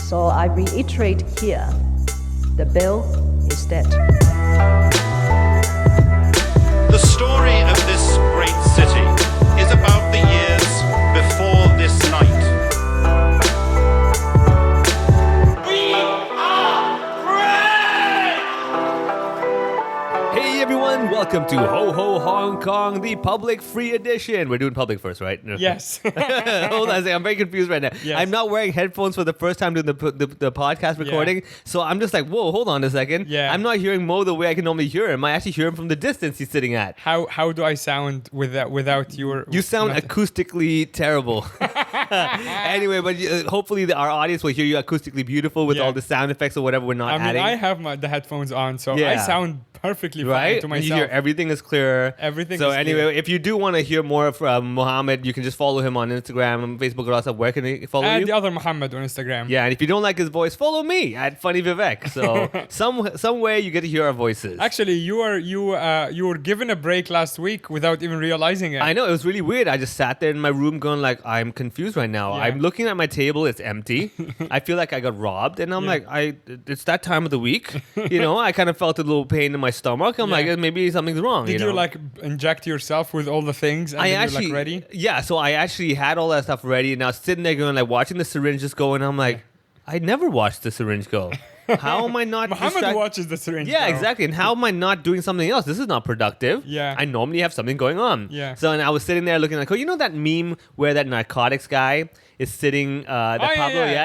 So I reiterate here, the bill is dead. The story of this great city is about the years before this night. We are free! Hey everyone, welcome to Ho Ho Hong Kong, the public free edition. We're doing public first, right? Yes. Hold on a second, I'm very confused right now. Yes. I'm not wearing headphones for the first time doing the podcast recording, so I'm just like, whoa, hold on a second. Yeah. I'm not hearing Mo the way I can normally hear him. I actually hear him from the distance he's sitting at. How do I sound without your... You sound acoustically terrible. Anyway, but hopefully our audience will hear you acoustically beautiful with all the sound effects or whatever we're not adding. I have the headphones on, so I sound perfectly fine to myself. You hear everything is clear. Everything so is anyway, clear. if you do want to hear more from Mohammed, you can just follow him on Instagram and Facebook. Also, where can he follow And you? the other Mohammed on Instagram. Yeah, and if you don't like his voice, follow me at Funny Vivek. So some way you get to hear our voices. Actually, you were given a break last week without even realizing it. I know, it was really weird. I just sat there in my room going like, I'm confused right now. Yeah. I'm looking at my table, it's empty. I feel like I got robbed, and I'm like, it's that time of the week. I kind of felt a little pain in my stomach. I'm like, maybe something's wrong. Did you like inject yourself with all the things and then you're like ready? Yeah, so I actually had all that stuff ready, and I was sitting there going like watching the syringe just go, and I'm like, I never watched the syringe go. How am I not Mohammed watches the syringe. Yeah, now. exactly. And how am I not doing something else? This is not productive. Yeah. I normally have something going on. Yeah. So and I was sitting there looking like, oh, you know that meme where that narcotics guy is sitting, Pablo,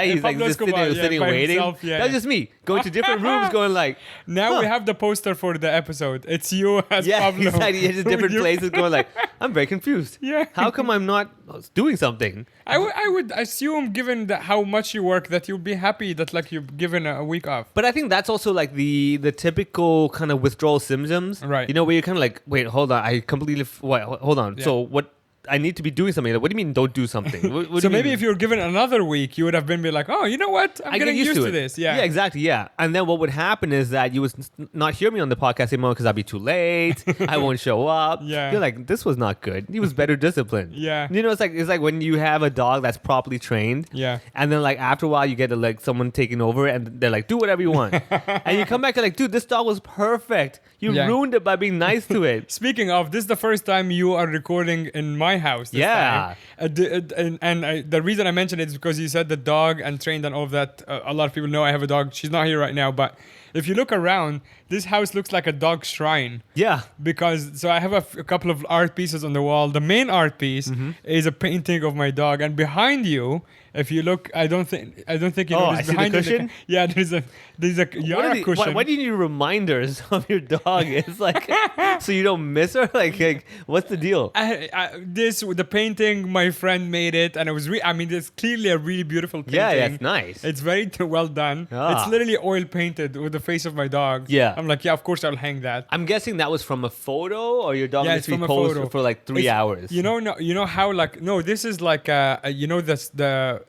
he's like Pablo just sitting, Escobar, sitting by waiting. himself, That's just me going to different rooms going like, Now we have the poster for the episode. It's you as Pablo. Exactly. He's in different places going like, I'm very confused. Yeah. How come I'm not doing something? I would assume, given how much you work, that you'd be happy that like you've given a week off. But I think that's also like the typical kind of withdrawal symptoms. Right. Where you're kind of like, wait, hold on. I completely, hold on. Yeah. So what? I need to be doing something. What do you mean don't do something? What do So you maybe mean? if you were given another week, you would have been like, oh, you know what? I'm I getting get used to this. Yeah. Yeah, exactly. Yeah. And then what would happen is that you would not hear me on the podcast anymore because I'd be too late. I won't show up. Yeah. You're like, this was not good. He was better disciplined. Yeah. It's like when you have a dog that's properly trained. Yeah. And then like after a while you get like someone taking over and they're like, do whatever you want. And you come back and like, dude, this dog was perfect. You ruined it by being nice to it. Speaking of, this is the first time you are recording in my house. This time. The reason I mentioned it is because you said the dog and trained and all of that. A lot of people know I have a dog. She's not here right now, but if you look around, this house looks like a dog shrine. Yeah. So I have a couple of art pieces on the wall. The main art piece is a painting of my dog, and behind you, if you look, I don't think you know this. I see the cushion? There's a Yara cushion. Why do you need reminders of your dog? It's like so you don't miss her. Like what's the deal? The painting, my friend made it, and it was. It's clearly a really beautiful painting. Yeah, it's nice. It's very well done. Ah. It's literally oil painted with the face of my dog. Yeah. I'm like, of course I'll hang that. I'm guessing that was from a photo, or your dog Yeah, needs it's to be from a posed photo. for like 3 hours. You know how this is like the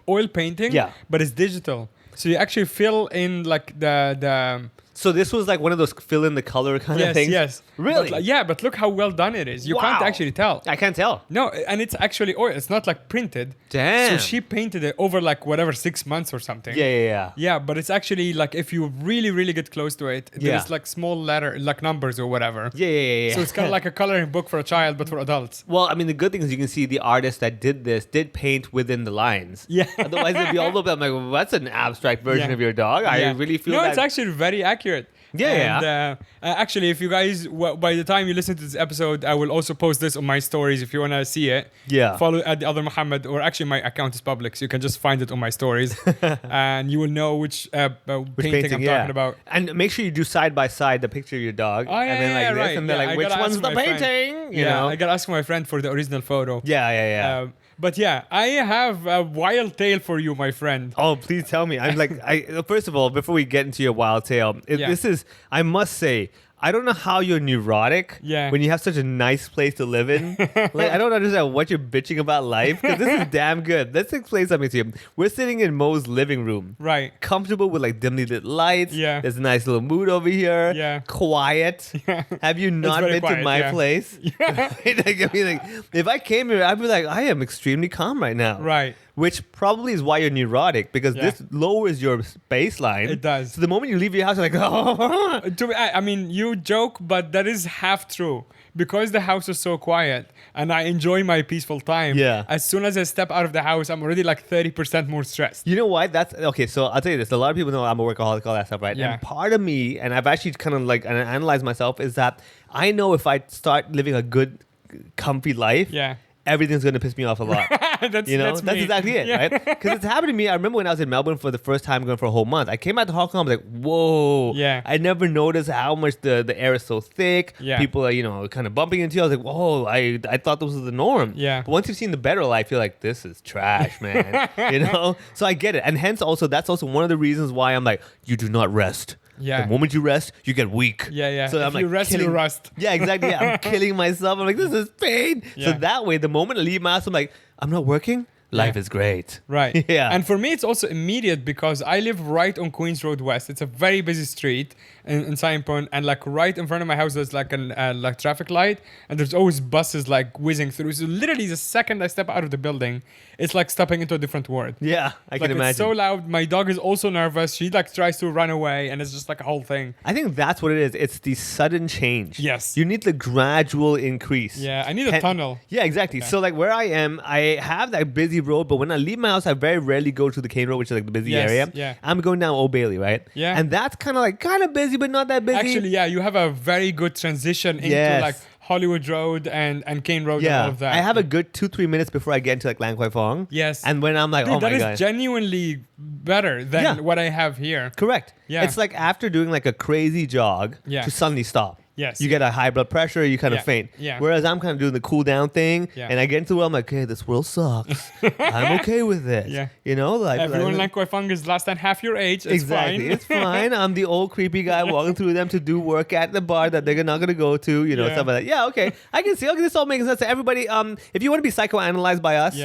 oil painting. Yeah. But it's digital, so you actually fill in like the. So this was like one of those fill in the color kind of things? Yes. Really? But look how well done it is. You can't Wow. actually tell. I can't tell. No, and it's actually oil. It's not like printed. Damn. So she painted it over like 6 months or something. Yeah. Yeah, but it's actually like if you really, really get close to it, there's like small letter, like numbers or whatever. Yeah. So it's kind of like a coloring book for a child, but for adults. Well, I mean, the good thing is you can see the artist that did this did paint within the lines. Yeah. Otherwise, it'd be all over. I'm like, well, that's an abstract version Yeah. of your dog. I really feel that. No, it's actually very accurate. Yeah. And actually, if you guys, by the time you listen to this episode, I will also post this on my stories if you want to see it. Yeah. Follow at the other Mohammed, or actually my account is public, so you can just find it on my stories, and you will know which painting I'm talking about. And make sure you do side by side the picture of your dog. Oh, and then like this, right. and they're Yeah, like, I which gotta one's ask the my friend. painting? You know? I gotta ask my friend for the original photo. Yeah. But yeah, I have a wild tale for you, my friend. Oh, please tell me. I'm like, first of all, before we get into your wild tale, this is, I must say, I don't know how you're neurotic when you have such a nice place to live in. Like, I don't understand what you're bitching about life, because this is damn good. Let's explain something to you. We're sitting in Mo's living room. Right. Comfortable with like dimly lit lights. Yeah. There's a nice little mood over here. Yeah. Quiet. Yeah. Have you not very been quiet, to my yeah. place? Yeah. Like, I mean, like, if I came here, I'd be like, I am extremely calm right now. Right. which probably is why you're neurotic, because this lowers your baseline. It does. So the moment you leave your house, you're like, oh. I mean, you joke, but that is half true. Because the house is so quiet and I enjoy my peaceful time, as soon as I step out of the house, I'm already like 30% more stressed. You know what? That's okay. So I'll tell you this. A lot of people know I'm a workaholic, all that stuff, right? Yeah. And part of me, and I've actually kind of like analyzed myself, is that I know if I start living a good, comfy life, everything's going to piss me off a lot. That's exactly it, right? Because it's happened to me. I remember when I was in Melbourne for the first time going for a whole month. I came out to Hong Kong, I was like, whoa. Yeah. I never noticed how much the air is so thick. Yeah. People are, kind of bumping into you. I was like, whoa, I thought this was the norm. Yeah. But once you've seen the better life, you're like, this is trash, man. So I get it. And hence also, that's also one of the reasons why I'm like, you do not rest. Yeah. The moment you rest, you get weak. Yeah. So if you rest, you rust. Yeah, exactly. Yeah. I'm killing myself. I'm like, this is pain. Yeah. So that way, the moment I leave my house, I'm like, I'm not working. Life is great. Right. Yeah. And for me, it's also immediate because I live right on Queens Road West. It's a very busy street in Saigon, and like right in front of my house, there's like an like traffic light, and there's always buses like whizzing through. So literally, the second I step out of the building, it's like stepping into a different world. Yeah, I can imagine. It's so loud. My dog is also nervous. She like tries to run away, and it's just like a whole thing. I think that's what it is. It's the sudden change. Yes. You need the gradual increase. Yeah, I need a tunnel. Yeah, exactly. Okay. So like where I am, I have that busy road, but when I leave my house, I very rarely go to the Cane Road, which is like the busy area. Yeah. I'm going down Old Bailey, right? Yeah. And that's kind of busy, but not that busy. Actually, yeah, you have a very good transition into like Hollywood Road and Cane Road and all of that. I have a good 2-3 minutes before I get into like Lang Kwai Fong. Yes. And when I'm like, dude, oh my God. that is genuinely better than what I have here. Correct. Yeah. It's like after doing like a crazy jog to suddenly stop. Yes. You get a high blood pressure, you kind of faint. Yeah. Whereas I'm kind of doing the cool down thing, and I get into the world, I'm like, okay, this world sucks. I'm okay with it. Yeah. Like everyone in Lang Kwai Fong is less than half your age. It's exactly. fine. It's fine. I'm the old creepy guy walking through them to do work at the bar that they're not gonna go to, stuff like that. Yeah, okay. I can see. Okay, this all makes sense. So everybody, if you want to be psychoanalyzed by us,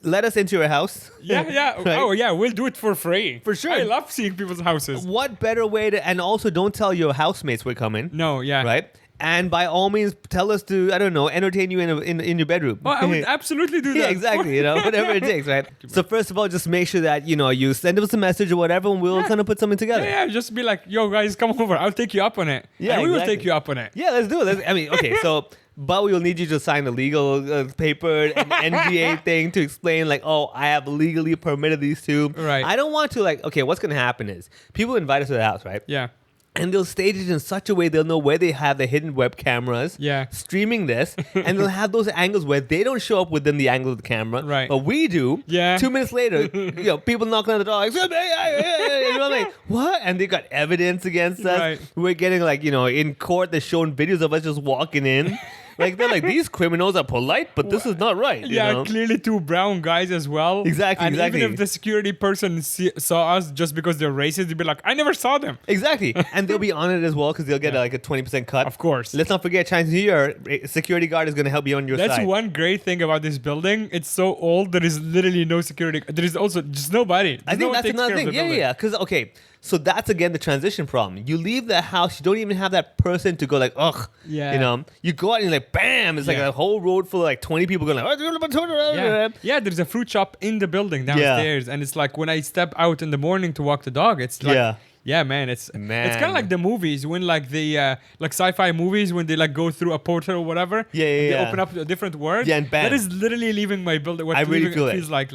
let us into your house. Yeah. Right? Oh, yeah. We'll do it for free. For sure. I love seeing people's houses. What better way to... And also, don't tell your housemates we're coming. No, yeah. Right? And by all means, tell us to, I don't know, entertain you in your bedroom. Oh, I would absolutely do that. Yeah, exactly. Whatever it takes, right? So first of all, just make sure that, you send us a message or whatever, and we'll kind of put something together. Yeah, just be like, yo, guys, come over. I'll take you up on it. Yeah, and we will take you up on it. Yeah, let's do it. Okay, so... But we'll need you to sign a legal paper, an NDA thing to explain like, oh, I have legally permitted these two. Right. I don't want to okay, what's going to happen is people invite us to the house, right? Yeah. And they'll stage it in such a way they'll know where they have the hidden web cameras streaming this. And they'll have those angles where they don't show up within the angle of the camera. Right. But we do. Yeah. 2 minutes later, people knocking on the door like, like, what? And they got evidence against us. Right. We're getting in court, they're showing videos of us just walking in. Like, they're like, these criminals are polite, but this is not right. Clearly two brown guys as well. Exactly. Even if the security person saw us just because they're racist, they'd be like, I never saw them. Exactly. And they'll be on it as well because they'll get a 20% cut. Of course. Let's not forget, Chinese New Year, security guard is going to help you on your side. That's one great thing about this building. It's so old, there is literally no security. There is also just nobody. I think that's another thing. Yeah. Because, so that's again the transition problem. You leave the house, you don't even have that person to go like, ugh. Yeah. You go out and like, bam, it's like a whole road full of like 20 people going like, yeah, there's a fruit shop in the building downstairs. And it's like when I step out in the morning to walk the dog, it's like, yeah, man, it's kind of like the movies when like the like sci-fi movies when they like go through a portal or whatever. They open up a different world. Yeah, and bam. That is literally leaving my building. What I really feel it. Feels like.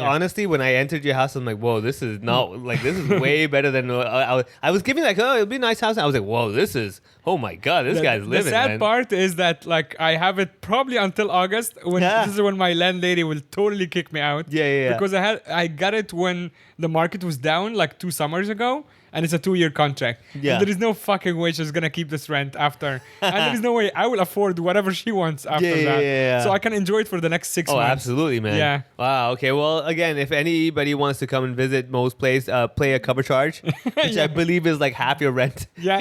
Honestly, when I entered your house, I'm like, whoa, this is not like this is way better than I was giving like, oh, it'll be a nice house. I was like, whoa, this is, oh my God, this guy's living. The sad part is that like I have it probably until August when this is when my landlady will totally kick me out. Yeah. Because I got it when the market was down like 2 summers ago. And it's a 2-year contract. Yeah. And there is no fucking way she's going to keep this rent after. And there is no way I will afford whatever she wants after that. Yeah. So I can enjoy it for the next 6 months. Oh, absolutely, man. Yeah. Wow. Okay. Well, again, if anybody wants to come and visit Mo's place, play a cover charge, which I believe is like half your rent. Yeah.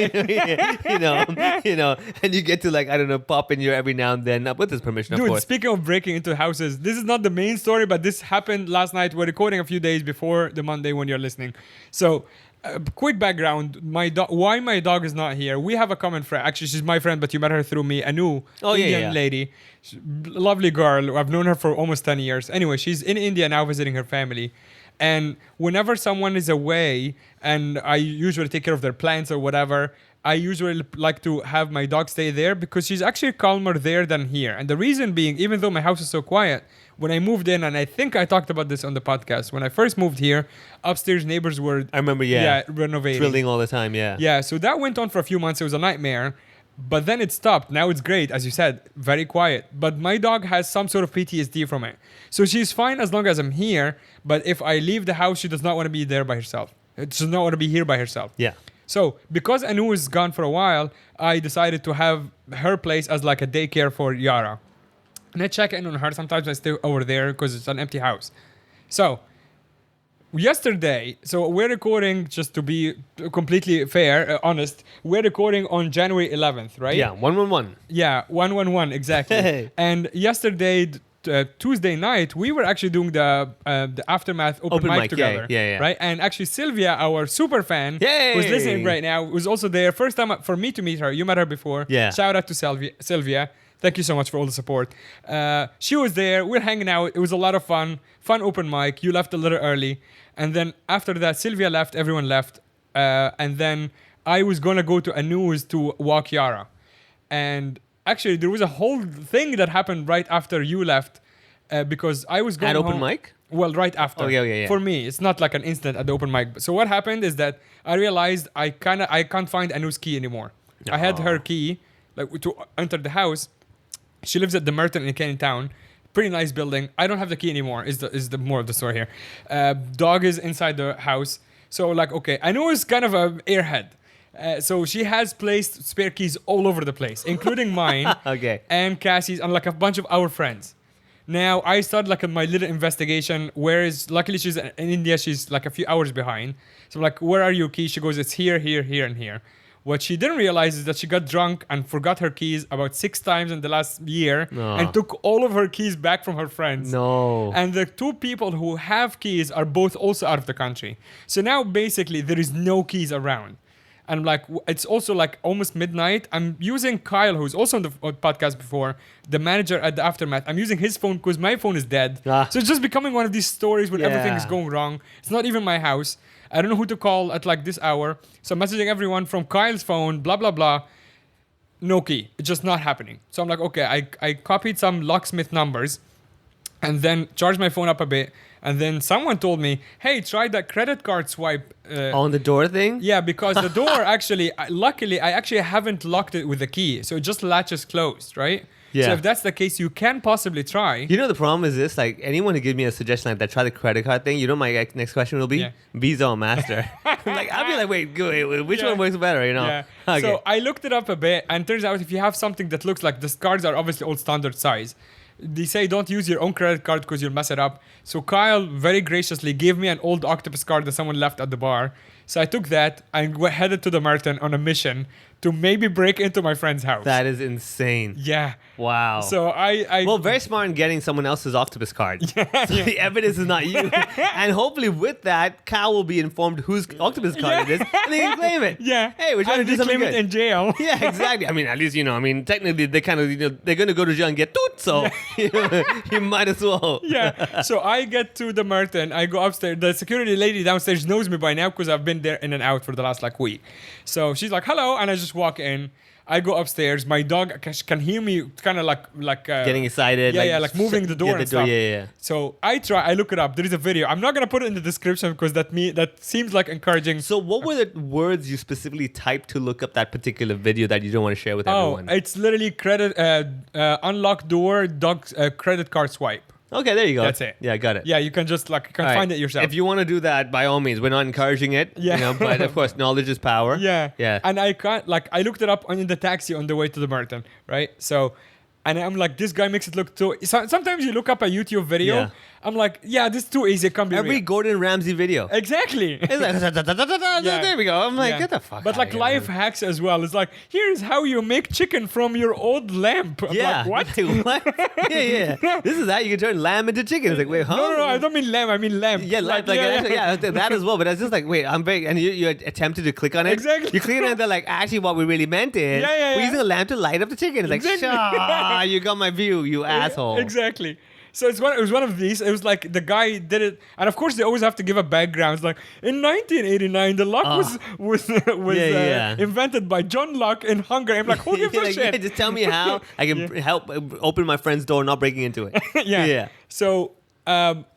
And you get to like, I don't know, pop in here every now and then with his permission, of course. Speaking of breaking into houses, this is not the main story, but this happened last night. We're recording a few days before the Monday when you're listening. So Quick background: why my dog is not here? We have a common friend. Actually, she's my friend, but you met her through me. Anu, Indian lady, lovely girl. I've known her for almost 10 years. Anyway, she's in India now visiting her family. And whenever someone is away, and I usually take care of their plants or whatever, I usually like to have my dog stay there because she's actually calmer there than here. And the reason being, even though my house is so quiet, when I moved in, and I think I talked about this on the podcast, when I first moved here, upstairs neighbors were... I remember, renovating. Drilling all the time, yeah. Yeah, so that went on for a few months. It was a nightmare. But then it stopped. Now it's great, as you said, very quiet. But my dog has some sort of PTSD from it. So she's fine as long as I'm here. But if I leave the house, she does not want to be there by herself. She does not want to be here by herself. Yeah. So because Anu is gone for a while, I decided to have her place as like a daycare for Yara. And I check in on her. Sometimes I stay over there because it's an empty house. So yesterday, so we're recording, just to be completely fair, honest, we're recording on January 11th, right? Yeah, 111. Yeah, 111, exactly. And yesterday, Tuesday night, we were actually doing the Aftermath open mic together. Yeah. Right? And actually, Sylvia, our super fan, Yay! who's listening right now, was also there. First time for me to meet her. You met her before. Yeah. Shout out to Sylvia. Thank you so much for all the support. She was there. We're hanging out. It was a lot of fun. Fun open mic. You left a little early. And then after that, Sylvia left. Everyone left. And then I was going to go to Anu's to walk Yara. And actually, there was a whole thing that happened right after you left. Because I was going At open home. mic? Well, right after. Oh, yeah. For me, it's not like an instant at the open mic. So what happened is that I realized I can't find Anu's key anymore. I had her key to enter the house. She lives at the Merton in Canning Town. Pretty nice building. I don't have the key anymore. Is the more of the story here. Dog is inside the house. So okay, I know it's kind of a airhead. So she has placed spare keys all over the place, including mine. Okay. And Cassie's and like a bunch of our friends. Now I started like my little investigation. Luckily she's in India. She's like a few hours behind. So I'm like, where are your keys? She goes, it's here, here, here, and here. What she didn't realize is that she got drunk and forgot her keys about 6 times in the last year and took all of her keys back from her friends. No. And the 2 people who have keys are both also out of the country. So now basically there is no keys around. And it's also like almost midnight. I'm using Kyle, who's also on the podcast before, the manager at the Aftermath. I'm using his phone because my phone is dead. So it's just becoming one of these stories where everything is going wrong. It's not even my house. I don't know who to call at like this hour. So I'm messaging everyone from Kyle's phone, blah, blah, blah. No key. It's just not happening. So I'm like, okay, I copied some locksmith numbers and then charged my phone up a bit. And then someone told me, hey, try that credit card swipe. On the door thing? Yeah, because the door actually, luckily, I actually haven't locked it with the key. So it just latches closed, right? Yeah. So if that's the case, you can possibly try. You know, the problem is this, like anyone who gives me a suggestion like that, try the credit card thing, you know my next question will be? Yeah. Visa or Master? I'll be like, wait, which one works better, you know? Yeah. Okay. So I looked it up a bit, and turns out if you have something that looks like, the cards are obviously all standard size. They say don't use your own credit card because you'll mess it up. So Kyle very graciously gave me an old octopus card that someone left at the bar. So I took that and headed to the Merton on a mission to maybe break into my friend's house. That is insane. Yeah. Wow. So I well, very smart in getting someone else's octopus card. So the evidence is not you. And hopefully with that, Cal will be informed whose octopus card it is, and they can claim it. Yeah. Hey, we're trying to do something claim good. it in jail. Yeah, exactly. I mean, at least, technically they kind of, they're going to go to jail and get toot, so you might as well. Yeah. So I get to the Merton. I go upstairs. The security lady downstairs knows me by now because I've been there in and out for the last week. So she's like, hello. And I just walk in. I go upstairs. My dog can hear me kind of like getting excited. Yeah, like moving the door and stuff. Yeah. So I look it up. There is a video. I'm not going to put it in the description because that seems like encouraging. So what were the words you specifically typed to look up that particular video that you don't want to share with everyone? It's literally unlock door, dog credit card swipe. Okay, there you go. That's it. Yeah, got it. Yeah, you can just find it yourself. If you want to do that, by all means, we're not encouraging it. Yeah. But of course, knowledge is power. Yeah. Yeah. And I can't I looked it up in the taxi on the way to the Merton, right? So, and I'm like, this guy makes it look so. Sometimes you look up a YouTube video I'm like, yeah, this is too easy. It can't be Every real. Gordon Ramsay video. Exactly. It's like, there we go. I'm like, get the fuck But out like of here, life man. hacks as well. It's like, here's how you make chicken from your old lamp. I'm Yeah. like, what? What? Yeah. This is how you can turn lamb into chicken. It's like, wait, huh? No, I don't mean lamb. I mean lamp. Yeah, that as well. But I was just like, wait, I'm very, and you attempted to click on it. Exactly. You click on it, and they're like, actually, what we really meant is, we're using a lamp to light up the chicken. It's like, Exactly. you got my view, you asshole. Exactly. So it was one of these. It was like the guy did it, and of course they always have to give a background. It's like in 1989, the lock was invented by John Locke in Hungary. I'm like, who gives a shit? Just tell me how I can help open my friend's door, not breaking into it. Yeah. So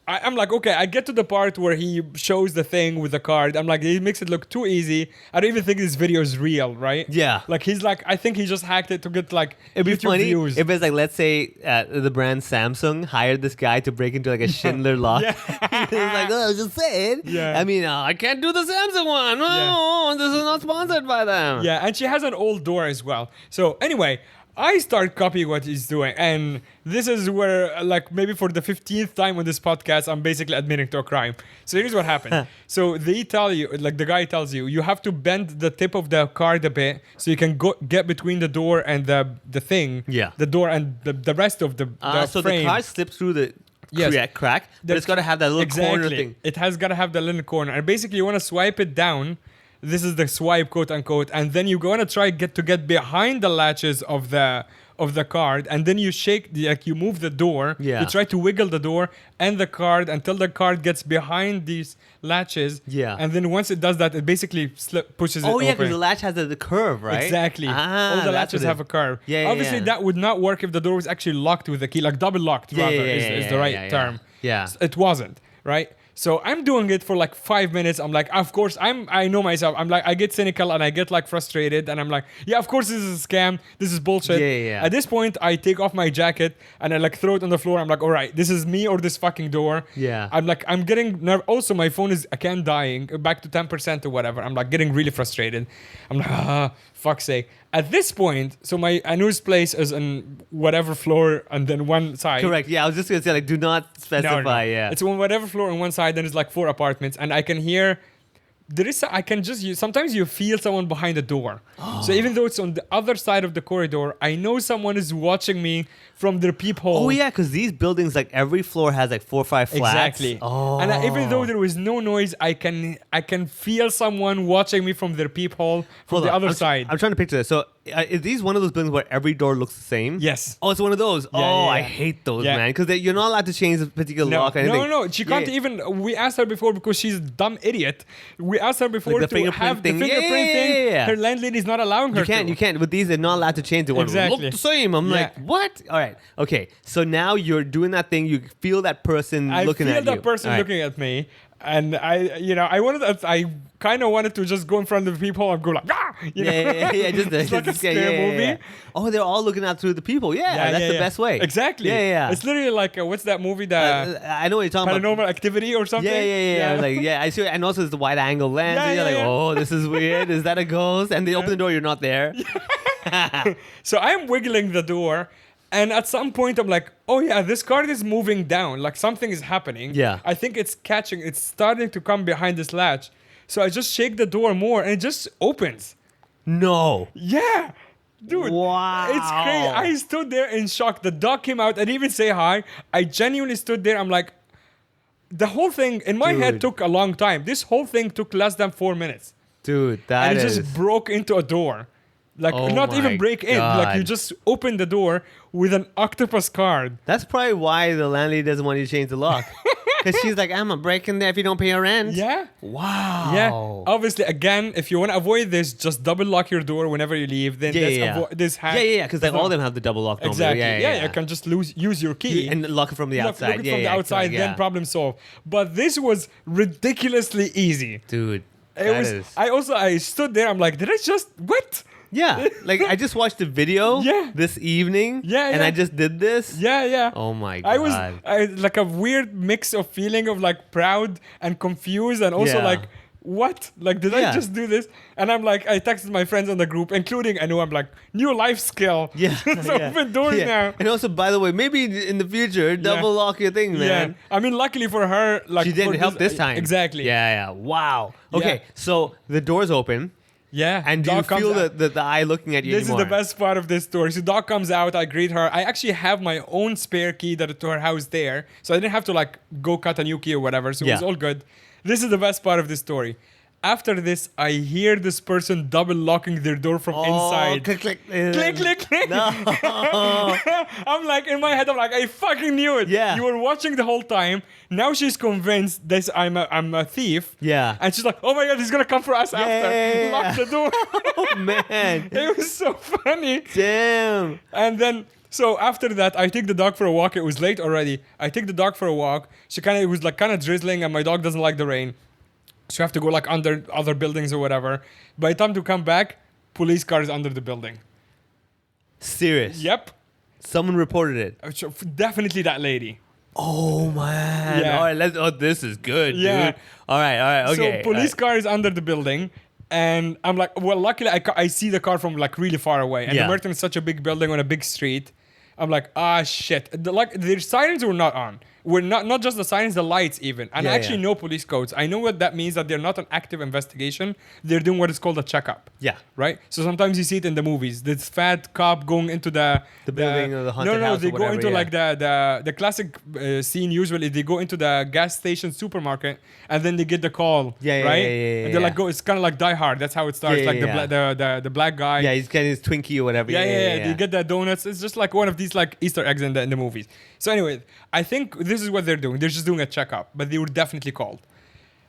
I'm like, okay, I get to the part where he shows the thing with the card. I'm like, he makes it look too easy. I don't even think this video is real, right? Yeah. Like he's like, I think he just hacked it to get like It'd be YouTube funny views. if it's like, let's say the brand Samsung hired this guy to break into like a Schindler lock. He's like, oh, I was just saying. Yeah. I mean, I can't do the Samsung one. No, this is not sponsored by them. Yeah, and she has an old door as well. So anyway, I start copying what he's doing, and this is where, like, maybe for the 15th time on this podcast, I'm basically admitting to a crime. So here's what happened. So they tell you, like, the guy tells you, you have to bend the tip of the card a bit so you can get between the door and the thing. Yeah. The door and the rest of the So frame. the card slips through the Yes. crack, but it's got to have that little corner thing. It has got to have the little corner. And basically, you want to swipe it down. This is the swipe, quote unquote, and then you're gonna try to get behind the latches of the card, and then you shake, like you move the door. Yeah. You try to wiggle the door and the card until the card gets behind these latches. Yeah. And then once it does that, it basically pushes it Oh, open. yeah, because the latch has the curve, right? Exactly. Ah, All the that's latches what it have a curve. Yeah, Obviously, that would not work if the door was actually locked with a key, like double locked, rather, is the right term. Yeah. It wasn't, right? So I'm doing it for like 5 minutes. I'm like, of course, I know myself. I'm like, I get cynical and I get like frustrated. And I'm like, yeah, of course, this is a scam. This is bullshit. Yeah. At this point, I take off my jacket and I like throw it on the floor. I'm like, all right, this is me or this fucking door. Yeah. I'm like, I'm getting nervous. Also, my phone is again dying, back to 10% or whatever. I'm like getting really frustrated. I'm like, fuck's sake. At this point, so my Anu's place is on whatever floor and then one side. Correct. Yeah, I was just gonna say, like, do not specify. Yeah. It's on whatever floor on one side, then it's like 4 apartments, and I can hear. Sometimes you feel someone behind the door. So even though it's on the other side of the corridor, I know someone is watching me from their peephole. Oh yeah, because these buildings, like every floor has like 4 or 5 flats. Exactly. Oh. And even though there was no noise, I can feel someone watching me from their peephole from the other side. I'm trying to picture this. So is these one of those buildings where every door looks the same? Yes. Oh, it's one of those. Yeah, I hate those, man. Because you're not allowed to change the particular lock or anything. No. She can't even. We asked her before because she's a dumb idiot. We asked her before Like the to have fingerprint the thing. fingerprint thing. Yeah. Her landlady's not allowing her You can't. With these, they're not allowed to change. They want to Exactly. look the same. I'm like, what? All right. Okay. So now you're doing that thing. You feel that person looking at you. I feel that person looking at me. And I kind of wanted to just go in front of the people and go like, ah! Yeah. Just it's like a scare movie. Yeah. Oh, they're all looking out through the people. Yeah, that's the best way. Exactly. Yeah. It's literally like, what's that movie? I know what you're talking about. Paranormal Activity or something? Yeah. Like, I see. And also, it's the wide angle lens. And you're like, oh, this is weird. Is that a ghost? And they open the door, you're not there. So I'm wiggling the door. And at some point, I'm like, oh yeah, this card is moving down. Like something is happening. Yeah. I think it's starting to come behind this latch. So I just shake the door more and it just opens. No. Yeah. Dude. Wow. It's crazy. I stood there in shock. The dog came out. I didn't even say hi. I genuinely stood there. I'm like, the whole thing in my head took a long time. This whole thing took less than 4 minutes. Dude, and it just broke into a door. Like, not even break in. Like, you just open the door with an octopus card. That's probably why the landlady doesn't want you to change the lock. Because she's like, I'm going to break in there if you don't pay your rent. Yeah. Wow. Yeah. Obviously, again, if you want to avoid this, just double lock your door whenever you leave. Then this hack. Yeah. Because all of them have the double lock. Exactly. Yeah. You can just use your key. And lock it from the outside. Lock it from the outside, then problem solved. But this was ridiculously easy. Dude. I stood there. I'm like, did I just... What? Yeah, like I just watched the video this evening and I just did this. Yeah. Oh my God. I like a weird mix of feeling of like proud and confused and also like, what? Like, did I just do this? And I'm like, I texted my friends on the group, including Anu. I'm like, new life skill. Yeah. Open doors now. And also, by the way, maybe in the future, double lock your thing, man. Yeah. I mean, luckily for her, like, she didn't help this time. Exactly. Yeah. Wow. Okay, so the door's open. Yeah. And do you feel the eye looking at you This anymore? is the best part of this story. So dog comes out, I greet her. I actually have my own spare key to her house there. So I didn't have to like go cut a new key or whatever. So it was all good. This is the best part of this story. After this, I hear this person double locking their door from inside. Click, click. Click, click, click. No. I'm like, in my head, I'm like, I fucking knew it. Yeah. You were watching the whole time. Now she's convinced that I'm a thief. Yeah. And she's like, oh my God, he's going to come for us after. Lock the door. Oh, man. It was so funny. Damn. And then, so after that, I take the dog for a walk. It was late already. I take the dog for a walk. It was like kind of drizzling and my dog doesn't like the rain. So you have to go like under other buildings or whatever. By the time to come back, police car is under the building. Serious? Yep. Someone reported it. So definitely that lady. Oh man! Yeah. All right, this is good, Yeah. dude. All right, okay. So police car is under the building, and I'm like, well, luckily I see the car from like really far away, and the Merton is such a big building on a big street. I'm like, shit. Their sirens were not on. We're not just the sirens, the lights even. And I actually know police codes. I know what that means, that they're not an active investigation. They're doing what is called a checkup. Yeah. Right? So sometimes you see it in the movies. This fat cop going into the building or the haunted house. They or whatever, go into like the classic scene usually. They go into the gas station supermarket and then they get the call. Right? And they're like, it's kind of like Die Hard. That's how it starts. The black guy. Yeah, he's getting his Twinkie or whatever. Yeah. They get the donuts. It's just like one of these like Easter eggs in the movies. So anyway, I think this is what they're doing. They're just doing a checkup, but they were definitely called.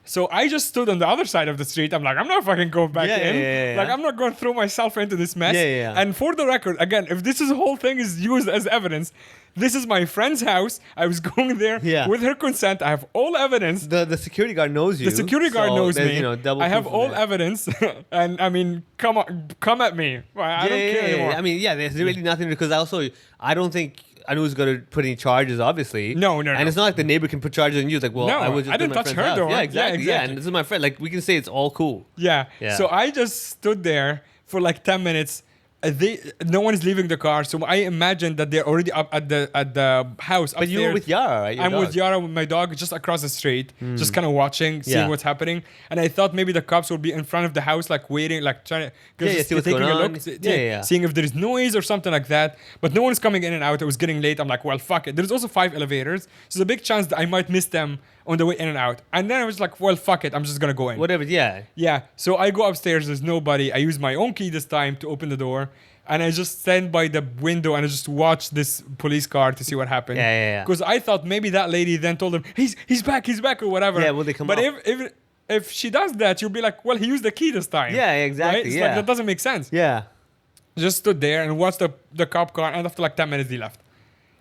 So I just stood on the other side of the street. I'm like, I'm not fucking going back in. Like, I'm not going to throw myself into this mess. And for the record, again, if this whole thing is used as evidence, this is my friend's house. I was going there with her consent. I have all evidence. The security guard knows you. The security guard knows me. Double I have all evidence. And I mean, come at me. I don't care anymore. I mean, there's really nothing, because I don't think Anu's going to put any charges, obviously. No. And it's not like the neighbor can put charges on you. It's like, well, I was just didn't touch her door. Yeah, exactly. Yeah, and this is my friend. Like, we can say it's all cool. Yeah. So I just stood there for like 10 minutes. No one is leaving the car, so I imagine that they're already up at the house. But you were with Yara, right? I'm with Yara, with my dog, just across the street, just kind of watching, seeing what's happening. And I thought maybe the cops would be in front of the house, like waiting, like trying to see what's going on. Seeing if there's noise or something like that. But no one's coming in and out. It was getting late. I'm like, well, fuck it. There's also 5 elevators, so there's a big chance that I might miss them on the way in and out. And then I was like, well, fuck it. I'm just gonna go in. Whatever. Yeah. So I go upstairs. There's nobody. I use my own key this time to open the door. And I just stand by the window and I just watch this police car to see what happened. Because I thought maybe that lady then told him, he's back, or whatever. Yeah, will they come But off? if she does that, you'll be like, well, he used the key this time. Yeah, exactly. Right? It's like, that doesn't make sense. Yeah. Just stood there and watched the cop car, and after like 10 minutes, they left.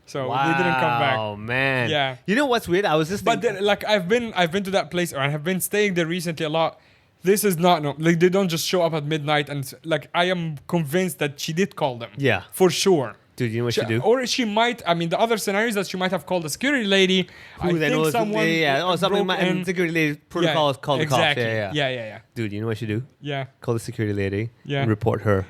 So they didn't come back. Oh man. Yeah. You know what's weird? I was just thinking, like I've been to that place, or I have been staying there recently a lot. This is not like they don't just show up at midnight, and like I am convinced that she did call them. Yeah. For sure. Dude, you know what she do? Or she might. I mean, the other scenario is that she might have called the security lady. Who then knows? Something. And security lady protocol is called the cops. Yeah. Dude, you know what she do? Yeah. Call the security lady. Yeah. And report her.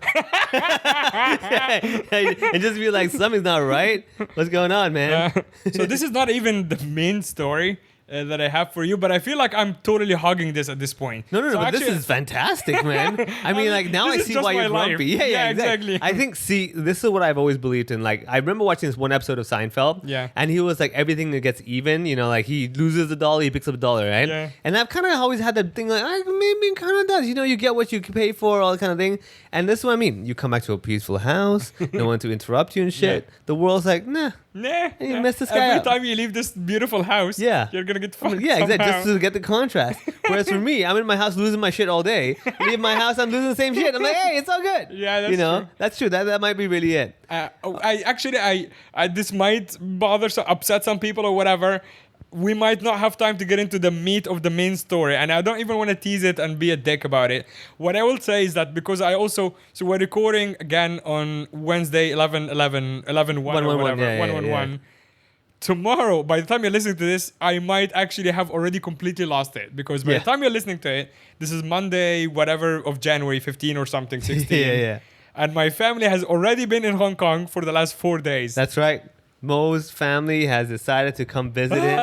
And just be like, something's not right. What's going on, man? So this is not even the main story that I have for you, but I feel like I'm totally hogging this at this point. No, but this is fantastic, man. I mean, like, now I see why you're grumpy. Yeah, exactly. I think, this is what I've always believed in. Like, I remember watching this one episode of Seinfeld, and he was like, everything that gets even, like he loses a dollar, he picks up a dollar, right? Yeah. And I've kind of always had that thing, like, maybe it kind of does. You get what you pay for, all that kind of thing. And this is what I mean. You come back to a peaceful house, no one to interrupt you and shit. Yeah. The world's like, nah. You messed this guy Every up. time you leave this beautiful house, you're gonna get fucked. Yeah, exactly. Just to get the contrast. Whereas for me, I'm in my house losing my shit all day. Leave my house, I'm losing the same shit. I'm like, hey, it's all good. Yeah, that's true. That's true. That might be really it. I this might upset some people or whatever. We might not have time to get into the meat of the main story, and I don't even want to tease it and be a dick about it. What I will say is that because so we're recording again on Wednesday 11/1 or whatever, 1/1. tomorrow, by the time you're listening to this, I might actually have already completely lost it. Because by the time you're listening to it, this is Monday, whatever, of January 15 or something, 16. yeah. And my family has already been in Hong Kong for the last 4 days. That's right. Mo's family has decided to come visit him.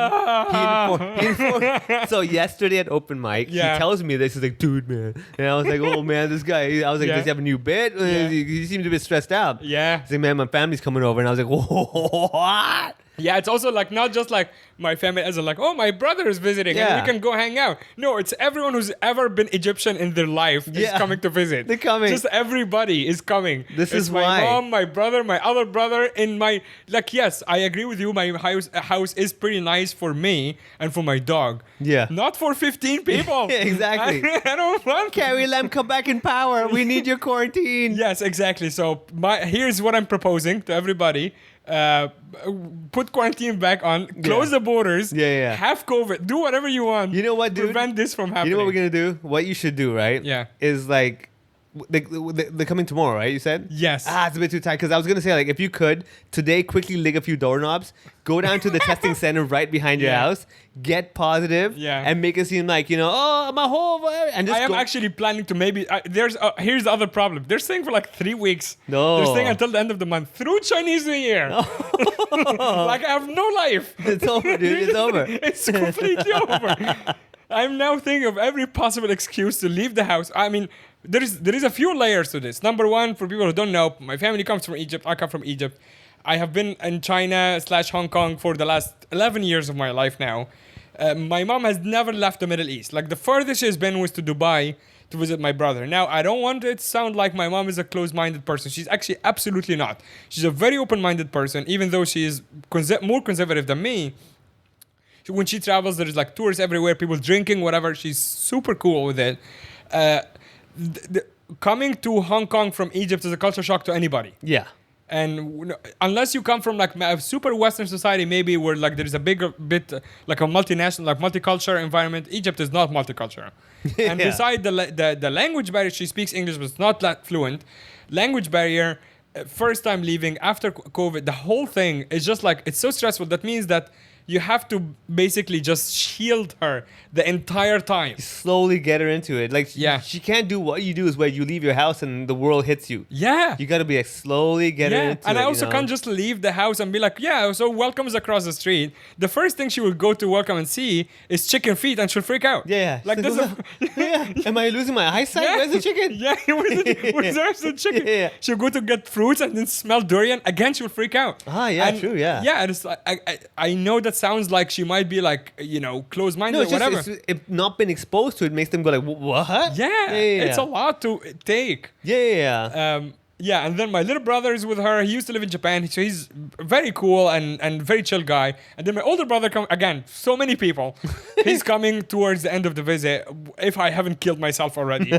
So yesterday at open mic, he tells me this. He's like, dude, man. And I was like, oh, man, this guy. I was like, does he have a new bit? He seems a bit stressed out. Yeah. He's like, man, my family's coming over. And I was like, what? Yeah, it's also like not just like my family as in like, oh, my brother is visiting and we can go hang out. No, it's everyone who's ever been Egyptian in their life is coming to visit. They're coming. Just everybody is coming. This is my why. Mom, my brother, my other brother, in my like. Yes, I agree with you. My house is pretty nice for me and for my dog. Yeah. Not for 15 people. Exactly. I don't want Carrie Lam, come back in power. We need your quarantine. Yes, exactly. So here's what I'm proposing to everybody. Put quarantine back on, close the borders, have COVID, do whatever you want. You know what, dude? Prevent this from happening. You know what we're gonna do? What you should do, right? Yeah. Is like they're coming tomorrow, right? You said? Yes. It's a bit too tight because I was gonna say like if you could today quickly lick a few doorknobs, go down to the testing center right behind your house, get positive, and make it seem like my whole and just. I am actually planning to maybe. Here's the other problem. They're staying for like 3 weeks. No. They're staying until the end of the month through Chinese New Year. No. Like I have no life. It's over, dude. It's over. It's completely over. I'm now thinking of every possible excuse to leave the house. I mean, there is a few layers to this. Number one, for people who don't know, my family comes from Egypt. I come from Egypt. I have been in China/Hong Kong for the last 11 years of my life now. My mom has never left the Middle East. Like the furthest she has been was to Dubai to visit my brother. Now, I don't want it to sound like my mom is a closed-minded person. She's actually absolutely not. She's a very open-minded person, even though she is more conservative than me. When she travels, there's like tourists everywhere, people drinking, whatever. She's super cool with it. Coming to Hong Kong from Egypt is a culture shock to anybody. Yeah. And unless you come from like a super Western society, maybe where like there is a bigger bit like a multinational, like multicultural environment, Egypt is not multicultural. And beside the language barrier, she speaks English, but it's not that fluent. Language barrier, first time leaving after COVID, the whole thing is just like, it's so stressful. That means that you have to basically just shield her the entire time. Slowly get her into it. Like, she can't do what you do is where you leave your house and the world hits you. Yeah. You got to be like, slowly get her into it. And I also can't just leave the house and be like, so welcome is across the street. The first thing she will go to welcome and see is chicken feet and she'll freak out. Yeah. Like this. Am I losing my eyesight? Where's the chicken? Where's the chicken? Yeah. She'll go to get fruits and then smell durian. Again, she'll freak out. True, yeah. Yeah, and it's like, I know that sounds like she might be like, close-minded or whatever. It's not been exposed to it makes them go like, what? Yeah. It's a lot to take. Yeah. And then my little brother is with her. He used to live in Japan, so he's very cool and very chill guy. And then my older brother again, so many people. He's coming towards the end of the visit, if I haven't killed myself already.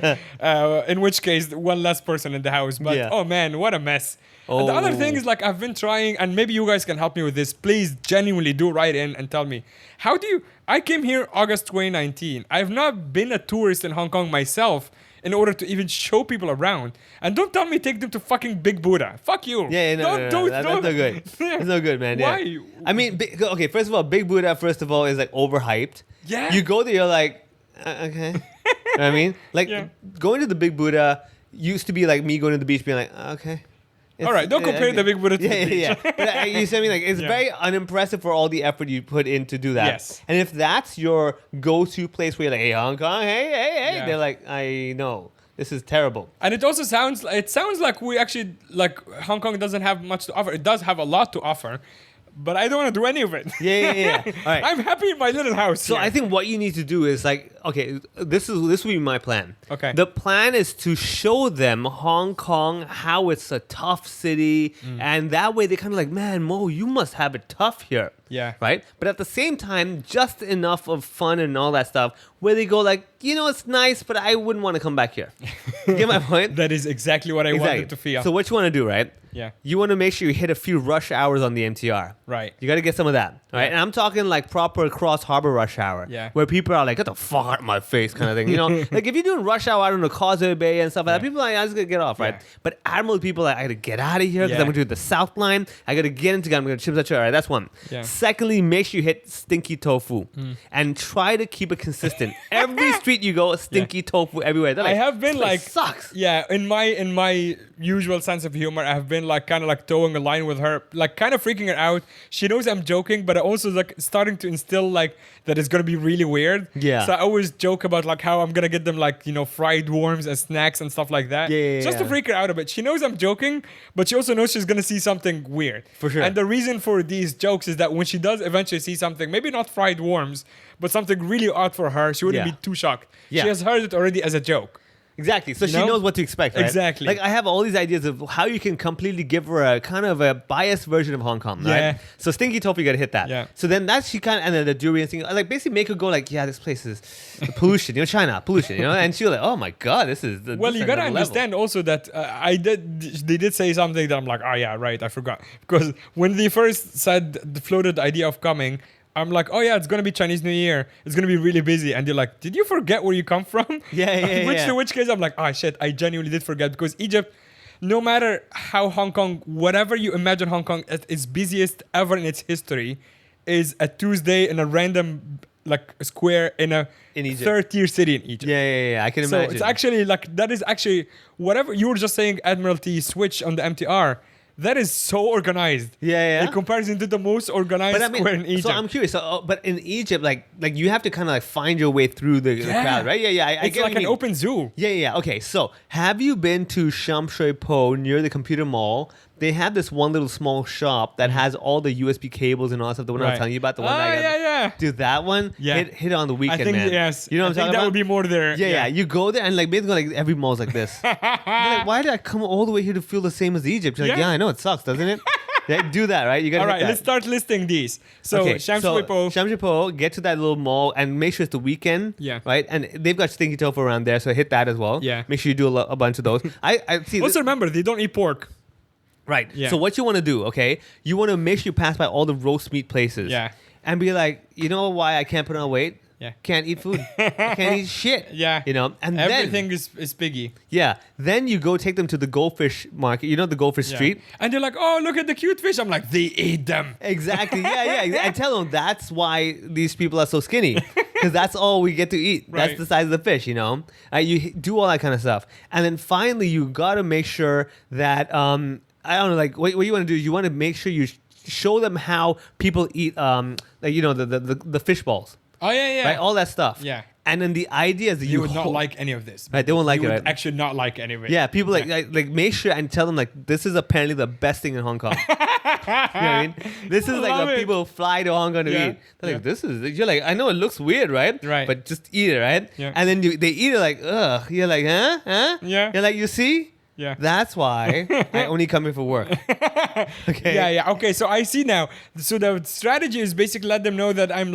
In which case, one less person in the house. But oh man, what a mess. And the other thing is, like, I've been trying, and maybe you guys can help me with this. Please, genuinely do write in and tell me. I came here August 2019. I've not been a tourist in Hong Kong myself in order to even show people around. And don't tell me take them to fucking Big Buddha. Fuck you. No, that's no good. It's no good, man. Why? Yeah. I mean, okay, first of all, Big Buddha, is like overhyped. Yeah. You go there, you're like, okay. You know what I mean? Like, going to the Big Buddha used to be like me going to the beach being like, okay. All right, don't compare the Big Buddha to the beach. Yeah. But you see what I mean? Like, it's very unimpressive for all the effort you put in to do that. Yes. And if that's your go-to place where you're like, hey, Hong Kong, hey, they're like, I know. This is terrible. And it also sounds like we actually, like, Hong Kong doesn't have much to offer. It does have a lot to offer. But I don't want to do any of it. Yeah. All right. I'm happy in my little house. So I think what you need to do is like, okay, this will be my plan. Okay. The plan is to show them Hong Kong, how it's a tough city, and that way they kind of like, man, Mo, you must have it tough here. Yeah. Right? But at the same time, just enough of fun and all that stuff where they go like, it's nice, but I wouldn't want to come back here. You get my point? That is exactly what I wanted to feel. So what you want to do, right? Yeah. You want to make sure you hit a few rush hours on the MTR. Right. You got to get some of that. right? And I'm talking like proper cross harbor rush hour, where people are like, "Get the fuck out of my face," kind of thing. You know, like if you're doing rush hour out on the Causeway Bay and stuff like that, people are like, "I'm just gonna get off," right? But Admiral people are like, "I gotta get out of here because I'm gonna do the South Line. I gotta get into. I'm gonna chip that. All right, that's one. Secondly, make sure you hit stinky tofu and try to keep it consistent. Every street you go, stinky tofu everywhere. Like, I have been like, sucks. Yeah, in my usual sense of humor, I have been like kind of like towing a line with her, like kind of freaking her out. She knows I'm joking, but I also like starting to instill like that it's gonna be really weird. Yeah. So I always joke about like how I'm gonna get them like, you know, fried worms and snacks and stuff like that. Just to freak her out a bit. She knows I'm joking, but she also knows she's gonna see something weird. For sure. And the reason for these jokes is that when she does eventually see something, maybe not fried worms, but something really odd for her, she wouldn't be too shocked. She has heard it already as a joke. Exactly. So she knows what to expect, right? Exactly. Like I have all these ideas of how you can completely give her a kind of a biased version of Hong Kong, right? So stinky tofu, you gotta hit that. Yeah. So then that she kind of, and then the durian thing, like basically make her go like, yeah, this place is pollution, you know, China, pollution, you know? And she'll like, oh my God, this is the Well, you gotta understand also that they did say something that I'm like, oh yeah, right, I forgot. Because when they first floated the idea of coming, I'm like, oh yeah, it's gonna be Chinese New Year. It's gonna be really busy. And they're like, did you forget where you come from? In which case I'm like, oh shit, I genuinely did forget, because Egypt, no matter how Hong Kong, whatever you imagine Hong Kong at its busiest ever in its history, is a Tuesday in a random like square in Egypt. third-tier city in Egypt. Yeah, I can imagine. So it's actually like, that is actually, whatever you were just saying, Admiralty switch on the MTR, that is so organized. In comparison to the most organized square in Egypt. So I'm curious. But in Egypt, like you have to kind of like find your way through the crowd, right? I it's get like an open zoo. Okay, so have you been to Sham Shui Po near the computer mall? They have this one little small shop that has all the USB cables and all that stuff. The one I was telling you about, the one Dude, that one, hit it on the weekend, I think, man. Yes. You know what I'm talking about? That would be more there. Yeah. You go there and like basically like every mall's like this. You're like, why did I come all the way here to feel the same as Egypt? You're like, yeah, I know, it sucks, doesn't it? Do that, right? You gotta. All right, let's start listing these. So, Sham Shui Po, get to that little mall and make sure it's the weekend. Right? And they've got stinky tofu around there, so hit that as well. Make sure you do a bunch of those. I see. Also remember, they don't eat pork. Right. So what you want to do, okay? You want to make sure you pass by all the roast meat places. And be like, you know why I can't put on weight? Can't eat food. Can't eat shit. You know, and everything is piggy. Then you go take them to the goldfish market. You know the goldfish street? And they're like, oh, look at the cute fish. I'm like, they eat them. Exactly. I tell them that's why these people are so skinny. Because that's all we get to eat. That's the size of the fish, you know? You do all that kind of stuff. And then finally, you got to make sure that, I don't know, like what you want to do is you want to make sure you show them how people eat, like, you know, the fish balls. Oh, yeah. Right? All that stuff. Yeah. And then the idea is that you would not like any of this. Right, they won't like it, You right? would actually not like any of it. Yeah, people like make sure and tell them like this is apparently the best thing in Hong Kong. You know what I mean? This is like what people fly to Hong Kong to eat. They're like, this is, you're like, I know it looks weird, right? Right. But just eat it, right? Yeah. And then they eat it like, ugh. You're like, huh? Yeah. You're like, you see? Yeah. That's why I only come here for work. Okay. Yeah. Okay, so I see now. So the strategy is basically let them know that I'm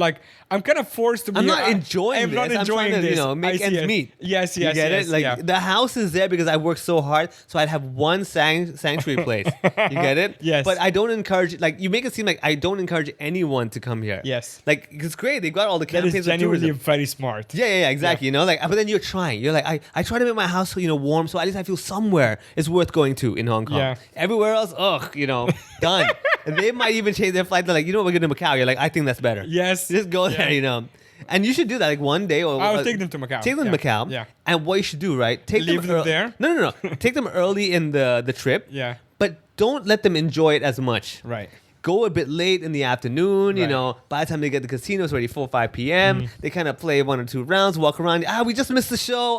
kind of forced to be. I'm not enjoying this. I'm trying to, this. you know, make ends meet. Yes. You get it? Like the house is there because I worked so hard, so I'd have one sanctuary place. You get it? Yes. But I don't encourage, like, you make it seem like I don't encourage anyone to come here. Yes. Like, it's great. They've got all the That campaigns is of genuinely tourism. very smart. Yeah, exactly. You know, like, but then you're trying. You're like, I try to make my house, you know, warm, so at least I feel somewhere it's worth going to in Hong Kong. Yeah. Everywhere else, you know, done. And they might even change their flight. They're like, you know what, we're going to Macau. You're like, I think that's better. Yes. Just go there, you know. And you should do that like one day. Or I'll take them to Macau. Take them to Macau. Yeah. And what you should do, right? Leave them there? No. Take them early in the trip. Yeah. But don't let them enjoy it as much. Right. Go a bit late in the afternoon, you Right. know, by the time they get to the casino, it's already 4 or 5 p.m. They kind of play 1 or 2 rounds, walk around. We just missed the show.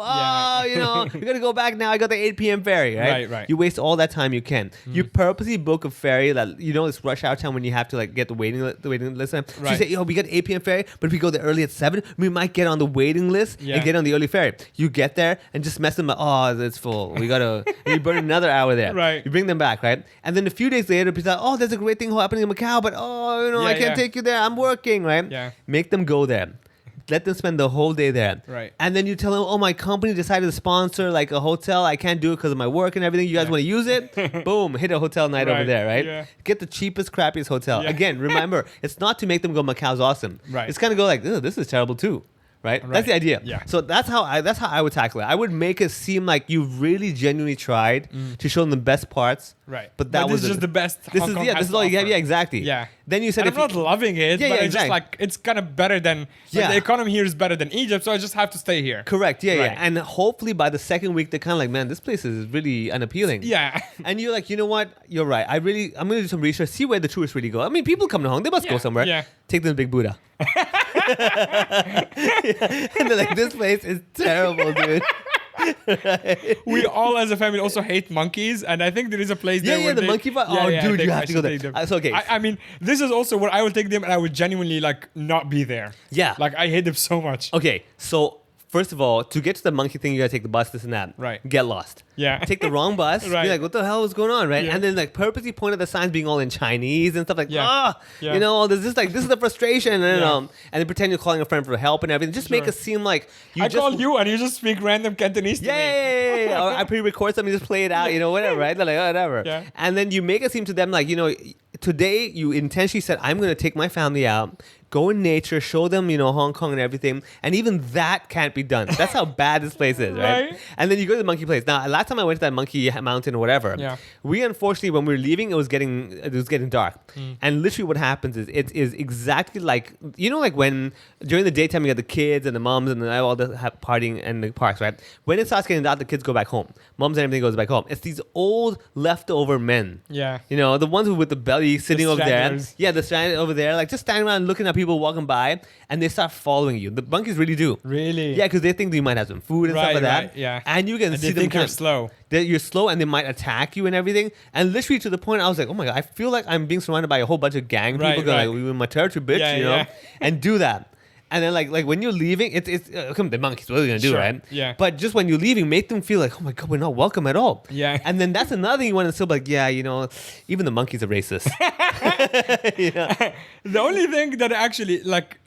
You know, we got to go back now. I got the 8 p.m. ferry, right? Right. You waste all that time you can. You purposely book a ferry that, you know, it's rush hour time when you have to, like, get the waiting list. So you Right. say, we got 8 p.m. ferry, but if we go there early at 7, we might get on the waiting list and get on the early ferry. You get there and just mess them up. It's full. We got to, you burn another hour there. Right. You bring them back, right? And then a few days later, people are like, there's a great thing happening in Macau, but you know, I can't take you there. I'm working, right? Yeah. Make them go there. let them spend the whole day there. Right. And then you tell them, oh, my company decided to sponsor like a hotel. I can't do it because of my work and everything. You guys want to use it? Boom, hit a hotel night over there, right? Yeah. Get the cheapest, crappiest hotel. Yeah. Again, remember, it's not to make them go, Macau's awesome. Right. It's kind of go like, this is terrible too. Right? That's the idea. Yeah. So that's how I would tackle it. I would make it seem like you really genuinely tried to show them the best parts. Right. But this is just the best. This is all you have. Yeah, exactly. Yeah. Then you said and I'm not loving it, but it's just like it's kind of better than the economy here is better than Egypt, so I just have to stay here. Correct. Yeah, yeah. And hopefully by the second week they're kind of like, man, this place is really unappealing. Yeah. And you're like, you know what? You're right. I'm gonna do some research, see where the tourists really go. I mean, people come to Hong Kong, they must go somewhere. Yeah. Take them to Big Buddha. And they're like, this place is terrible, dude. Right. We all as a family also hate monkeys, and I think there is a place there. Yeah, the monkey part. Dude, you have to go there. It's okay. I mean, this is also where I would take them, and I would genuinely like not be there. Yeah, like I hate them so much. Okay, so first of all, to get to the monkey thing, you gotta take the bus, this and that. Right. Get lost. Yeah. Take the wrong bus. Right. Be like, what the hell is going on, right? Yeah. And then like purposely point at the signs being all in Chinese and stuff like, Yeah. you know, this is the frustration, and then pretend you're calling a friend for help and everything. Just make it seem like I call you and you just speak random Cantonese to me. Yeah. Or I pre-record something, just play it out, you know, whatever, right? They're like, oh, whatever. Yeah. And then you make it seem to them like, you know, today you intentionally said, I'm going to take my family out, go in nature, show them, you know, Hong Kong and everything. And even that can't be done. That's how bad this place is, right? And then you go to the monkey place. Now, last time I went to that monkey mountain or whatever, we unfortunately, when we were leaving, it was getting dark. And literally what happens is it is exactly like, you know, like when during the daytime you got the kids and the moms and all the partying in the parks, right? When it starts getting dark, the kids go back home. Moms and everything goes back home. It's these old leftover men. Yeah. You know, the ones with the belly sitting over there. Yeah, the stranded over there, like just standing around looking at people walking by, and they start following you. The monkeys really do. Really? Yeah, because they think you might have some food and stuff like that. Yeah. And you can see they them think you're slow. You're slow, and they might attack you and everything. And literally to the point, I was like, oh my god, I feel like I'm being surrounded by a whole bunch of gang people going like, "We in my territory, bitch," you know, and do that. And then like when you're leaving, it's come the monkeys. What are you gonna do, right? Yeah. But just when you're leaving, make them feel like, oh my god, we're not welcome at all. Yeah. And then that's another thing you want to say, like, yeah, you know, even the monkeys are racist. You know? The only thing that actually like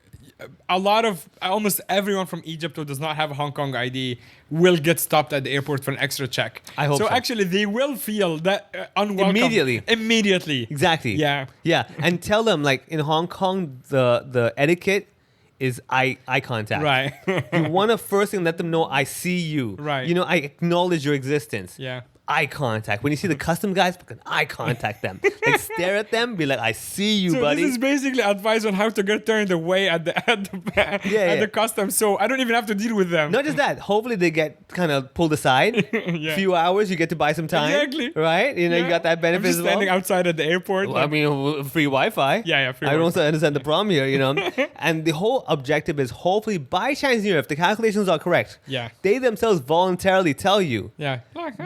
almost everyone from Egypt who does not have a Hong Kong ID will get stopped at the airport for an extra check. I hope so. So actually, they will feel that unwelcome immediately. Exactly. Yeah. Yeah. And tell them like in Hong Kong, the etiquette is eye contact. Right. You want to first thing let them know I see you. Right. You know, I acknowledge your existence. Yeah. Eye contact. When you see the custom guys, fucking eye contact them. Like stare at them, be like, I see you, buddy. This is basically advice on how to get turned away at the customs. So I don't even have to deal with them. Not just that. Hopefully they get kind of pulled aside. Few hours, you get to buy some time. Exactly. Right? You know, you got that benefit I'm just standing outside at the airport. Well, I mean, free Wi-Fi. Yeah, free I Wi-Fi. don't understand the problem here, you know. And the whole objective is hopefully by Chinese New Year, if the calculations are correct, they themselves voluntarily tell you,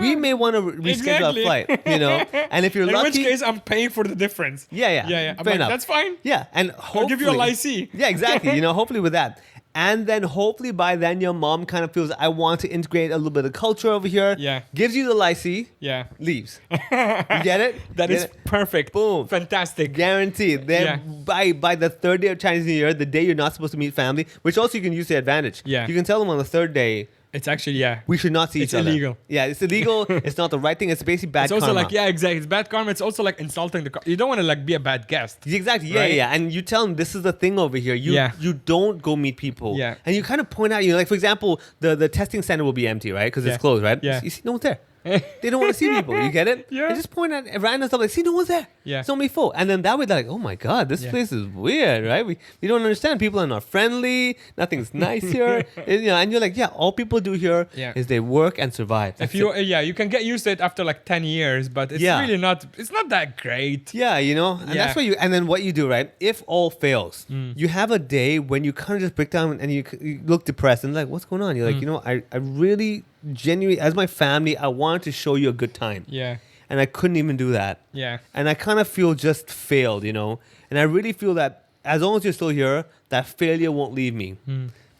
we may want to reschedule our flight, you know. And if you're lucky, in which case I'm paying for the difference. Yeah. I'm like, that's fine. Yeah, and hopefully I'll give you a licee. Yeah, exactly. You know, hopefully with that. And then hopefully by then your mom kind of feels, I want to integrate a little bit of culture over here. Yeah. Gives you the licee. Yeah. Leaves. You get it? That is perfect. Boom. Fantastic. Guaranteed. Then by the third day of Chinese New Year, the day you're not supposed to meet family, which also you can use to advantage. Yeah. You can tell them on the third day, it's actually, we should not see each other. It's illegal. Yeah, it's illegal. It's not the right thing. It's basically bad karma. It's also like, exactly. It's bad karma. It's also like insulting the You don't want to like be a bad guest. Exactly. Right? Yeah. And you tell them this is the thing over here. You don't go meet people. Yeah. And you kind of point out, you know, like for example, the testing center will be empty, right? Because it's closed, right? Yeah. You see, no one's there. They don't want to see people. You get it? Yeah. They just point at random stuff like, see, no one's there. Yeah. It's only full. And then that way they're like, oh my God, this place is weird, right? We don't understand. People are not friendly. Nothing's nice here. And, you know, and you're like, all people do here is they work and survive. If you you can get used to it after like 10 years, but it's really not that great. Yeah, you know, and that's what and then what you do, right? If all fails, you have a day when you kind of just break down and you look depressed and like, what's going on? You're like, you know, I really genuinely, as my family, I wanted to show you a good time. Yeah. And I couldn't even do that. Yeah. And I kind of feel just failed, you know? And I really feel that as long as you're still here, that failure won't leave me.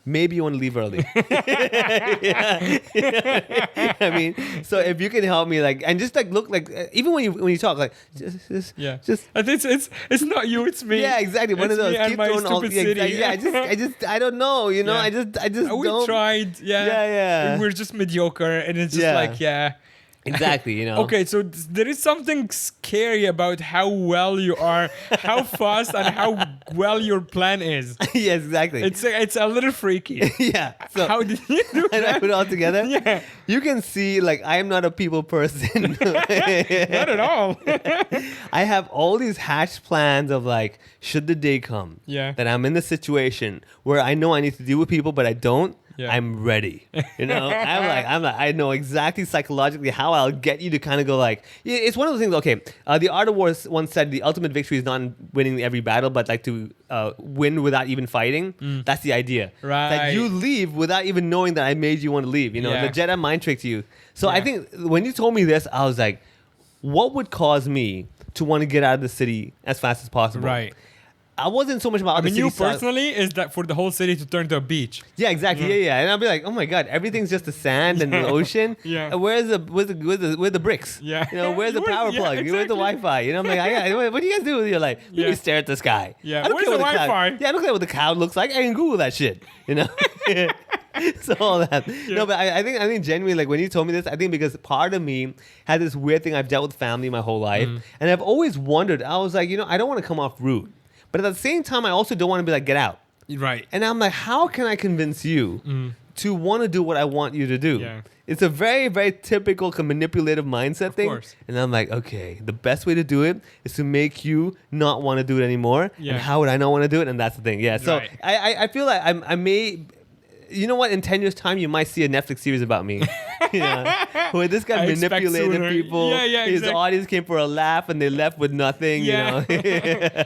maybe you want to leave early. I mean, so if you can help me, like, and just like look like, even when you talk, like, just. And it's not you, it's me. Yeah, exactly. One of those. Me and my stupid city. Yeah, I don't know. You know, I just we don't. tried. Yeah. We're just mediocre, and it's just like, Exactly, you know. Okay, so there is something scary about how well you are, how fast and how well your plan is. Yes, exactly. It's a little freaky. Yeah. So how did you do and that? I put it all together. Yeah. You can see, like, I am not a people person. Not at all. I have all these hatched plans of, like, should the day come that I'm in the situation where I know I need to deal with people, but I don't. Yeah. I'm ready. You know, I'm like, I know exactly psychologically how I'll get you to kind of go like, it's one of those things. Okay, the Art of War once said the ultimate victory is not in winning every battle, but like to win without even fighting. That's the idea. Right. Like you leave without even knowing that I made you want to leave. You know, the Jedi mind tricked you. So I think when you told me this, I was like, what would cause me to want to get out of the city as fast as possible? Right. I wasn't so much about. I mean, you personally is that for the whole city to turn to a beach. Yeah, exactly. Yeah. And I'll be like, oh my god, everything's just the sand and the ocean. Yeah. And where's the bricks? Yeah. You know, where's the power plug? Exactly. Where's the Wi-Fi? You know, I'm like, what do you guys do with your life? You stare at the sky. Yeah. I don't Where's care the what Wi-Fi? I don't care what the cloud looks like. I can Google that shit. You know. So all that. No, but I think genuinely, like when you told me this, I think because part of me had this weird thing. I've dealt with family my whole life, and I've always wondered. I was like, you know, I don't want to come off rude. But at the same time, I also don't want to be like, get out. Right. And I'm like, how can I convince you to want to do what I want you to do? Yeah. It's a very, very typical manipulative mindset thing. Of course. And I'm like, okay, the best way to do it is to make you not want to do it anymore. Yeah. And how would I not want to do it? And that's the thing. Yeah. So Right. I feel like I may... You know what? In 10 years' time, you might see a Netflix series about me. You know, where this guy manipulated people. Yeah, His exactly. audience came for a laugh and they left with nothing. Yeah. You know?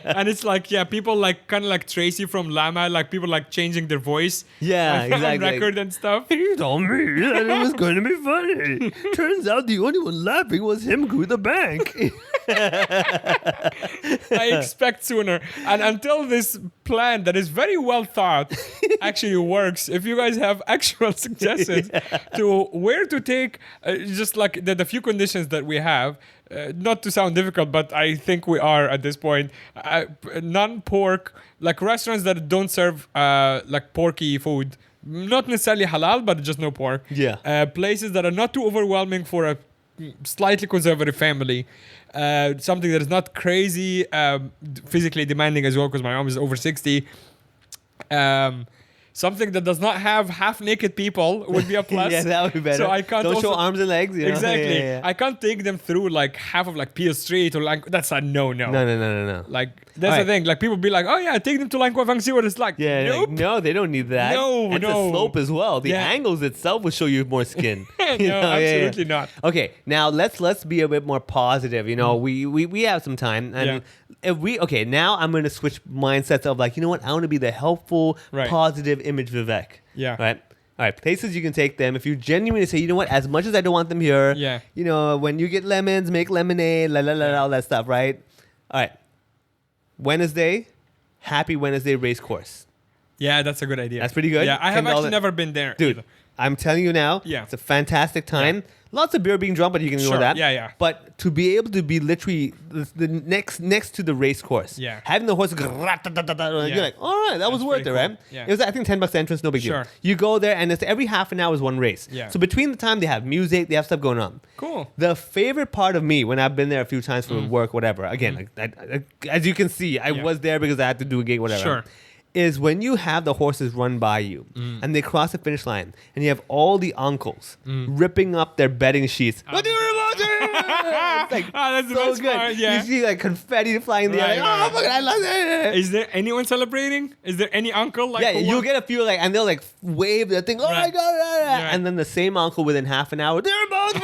And it's like, people like kind of like Tracy from Llama, like people like changing their voice. Yeah, on exactly. record and stuff. He told me that it was going to be funny. Turns out the only one laughing was him with the bank. I expect sooner. And until this plan that is very well thought actually works, if you guys have actual suggestions to where to take, just like the few conditions that we have, not to sound difficult, but I think we are at this point, non-pork, like restaurants that don't serve like porky food, not necessarily halal, but just no pork. Yeah. Places that are not too overwhelming for a slightly conservative family. Something that is not crazy physically demanding as well, because my mom is over 60. Something that does not have half-naked people would be a plus. Yeah, that would be better. So I can't Don't show arms and legs. You know? Exactly. Yeah. I can't take them through like half of like Peel Street or like that's a no. No. Like that's the thing. Like people be like, oh yeah, take them to Lang Kwai Fang, see what it's like. Yeah, nope. like, no, they don't need that. No, and no. the slope as well. The angles itself will show you more skin. No, absolutely not. Okay, now let's be a bit more positive. You know, we have some time, and if now I'm going to switch mindsets of like, you know what, I want to be the helpful, positive image Vivek. Yeah. Right. All right, places you can take them. If you genuinely say, you know what, as much as I don't want them here, you know, when you get lemons, make lemonade, all that stuff, right? All right. Wednesday, happy Wednesday race course. Yeah, that's a good idea. That's pretty good. Yeah, I have actually never been there. Dude, either. I'm telling you now, it's a fantastic time. Yeah. Lots of beer being drunk, but you can ignore that. Yeah. But to be able to be literally the next to the race course, having the horse go, you're like, all right, that was worth it, right? Yeah. It was, I think, $10 entrance, no big deal. Sure. You go there, and it's every half an hour is one race. Yeah. So between the time they have music, they have stuff going on. Cool. The favorite part of me when I've been there a few times for work, whatever. Again, I, as you can see, I was there because I had to do a gig, whatever. Sure. Is when you have the horses run by you and they cross the finish line and you have all the uncles ripping up their bedding sheets. What do you it's like that's the so best good. part, yeah. You see like confetti flying in the air. Like, oh my god, I love it. Is there anyone celebrating? Is there any uncle like? Yeah, you'll get a few like, and they'll like wave their thing. Oh my god! And then the same uncle within half an hour, they're both